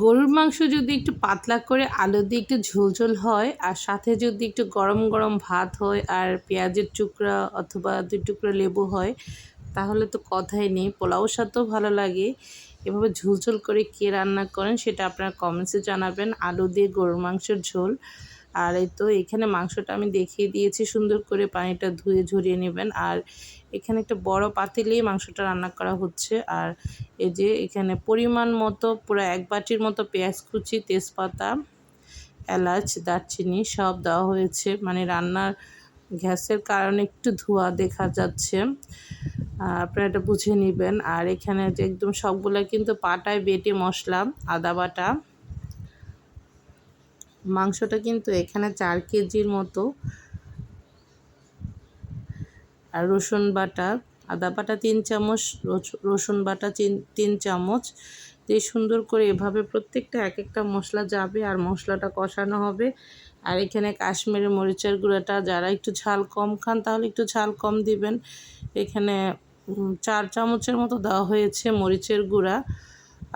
গরুর মাংস যদি একটু পাতলা করে আলু দিয়ে একটু ঝোল হয় আর সাথে যদি একটু গরম গরম ভাত হয় আর পেঁয়াজের টুকরা অথবা 2 টুকরা লেবু হয় তাহলে তো কথাই নেই। পোলাওর সাথেও ভালো লাগে। এভাবে ঝোল করে কে রান্না করেন সেটা আপনারা কমেন্টসে জানাবেন। আলু দিয়ে গরুর মাংসের ঝোল। আর এই তো এখানে মাংসটা আমি দেখিয়ে দিয়েছি, সুন্দর করে পানিটা ধুয়ে ঝরিয়ে নেবেন। আর এখানে একটা বড় পাতিলেই মাংসটা রান্না করা হচ্ছে। আর এই যে এখানে পরিমাণ মতো পুরো 1 বাটির মতো পেঁয়াজ কুচি, তেজপাতা, এলাচ, দারচিনি সব দেওয়া হয়েছে। মানে রান্নার গ্যাসের কারণে একটু ধোঁয়া দেখা যাচ্ছে, আপনারা এটা বুঝে নেবেন। আর এখানে যে একদম সবগুলা কিন্তু পাটায় বেটে মশলা, আদা বাটা, মাংসটা কিন্তু এখানে 4 কেজির মতো। আর রসুন বাটা, আদা বাটা 3 চামচ, রসুন বাটা 3 চামচ দিয়ে সুন্দর করে এভাবে প্রত্যেকটা এক একটা মশলা যাবে আর মশলাটা কষানো হবে। আর এখানে কাশ্মীরি মরিচের গুঁড়াটা যারা একটু ঝাল কম খান তাহলে একটু ঝাল কম দিবেন। এখানে 4 চামচের মতো দেওয়া হয়েছে মরিচের গুঁড়া।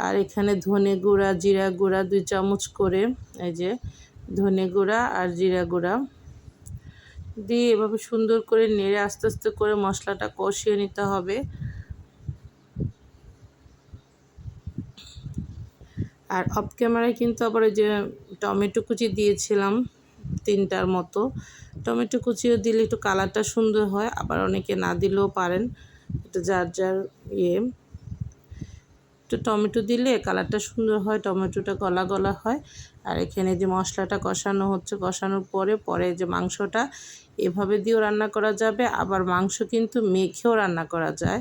আর এখানে ধনে গুঁড়া, জিরা গুঁড়া 2 চামচ করে, এই যে ধনে গুঁড়া আর জিরা গুঁড়া দিয়ে এভাবে সুন্দর করে নেড়ে আস্তে আস্তে করে মশলাটা কষিয়ে নিতে হবে। আর অফ ক্যামেরায় কিন্তু আবার ওই যে টমেটো কুচি দিয়েছিলাম 3টার মতো। টমেটো কুচিও দিলে একটু কালারটা সুন্দর হয়, আবার অনেকে না দিলেও পারেন, এটা যার যার ইয়ে। একটু টমেটো দিলে কালারটা সুন্দর হয়, টমেটোটা গলা গলা হয়। আর এখানে যে মশলাটা কষানো হচ্ছে, কষানোর পরে যে মাংসটা এভাবে দিয়েও রান্না করা যাবে, আবার মাংস কিন্তু মেখেও রান্না করা যায়।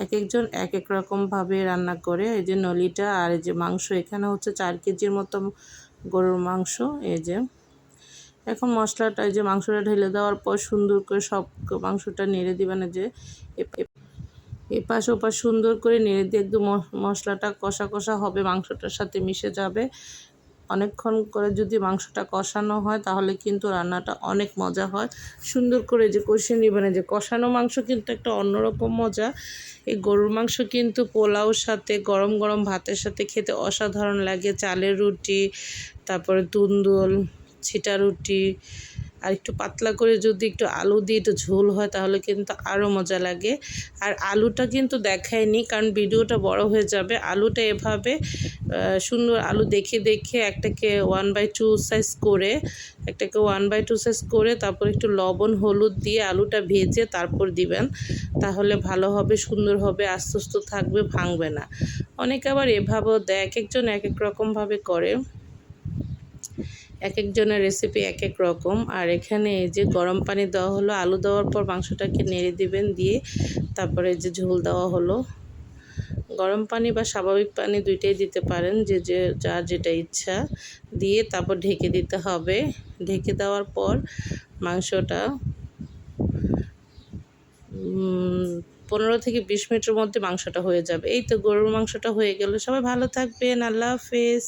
এক একজন এক এক রকমভাবে রান্না করে। এই যে নলিটা আর এই যে মাংস এখানে হচ্ছে 4 কেজির মতো গরুর মাংস। এই যে এখন মশলাটা, এই যে মাংসটা ঢেলে দেওয়ার পর সুন্দর করে সব মাংসটা নেড়ে দিবেন। যে এপাশ ওপাশ সুন্দর করে নেড়ে দিয়ে একদম মশলাটা কষা কষা হবে, মাংসটার সাথে মিশে যাবে। অনেকক্ষণ করে যদি মাংসটা কষানো হয় তাহলে কিন্তু রান্নাটা অনেক মজা হয়। সুন্দর করে যে কষিয়ে নেবেন, যে কষানো মাংস কিন্তু একটা অন্যরকম মজা। এই গরুর মাংস কিন্তু পোলাওর সাথে, গরম গরম ভাতের সাথে খেতে অসাধারণ লাগে। চালের রুটি, তারপরে তুন্দুল, ছিটা রুটি, আর একটু পাতলা করে যদি একটু আলু দিয়ে একটু ঝোল হয় তাহলে কিন্তু আরও মজা লাগে। আর আলুটা কিন্তু দেখায়নি কারণ ভিডিওটা বড় হয়ে যাবে। আলুটা এভাবে সুন্দর আলু দেখে একটাকে 1/2 সাইজ করে, একটাকে 1/2 সাইজ করে তারপর একটু লবণ হলুদ দিয়ে আলুটা ভেজে তারপর দিবেন, তাহলে ভালো হবে, সুন্দর হবে, আস্তে আস্তে থাকবে, ভাঙবে না। অনেকে আবার এভাবেও দেয়, এক একজন এক এক রকমভাবে করে, এক একজনের রেসিপি এক এক রকম। আর এখানে এই যে গরম পানি দেওয়া হলো, আলু দেওয়ার পর মাংসটাকে নেড়ে দিবেন, দিয়ে তারপরে যে ঝোল দেওয়া হলো। গরম পানি বা স্বাভাবিক পানি দুইটাই দিতে পারেন, যে যার যেটা ইচ্ছা, দিয়ে তারপর ঢেকে দিতে হবে। ঢেকে দেওয়ার পর মাংসটা 15 থেকে 20 মিনিটের মধ্যে মাংসটা হয়ে যাবে। এই তো গরুর মাংসটা হয়ে গেল। সবাই ভালো থাকবেন, আল্লাহ হাফেজ।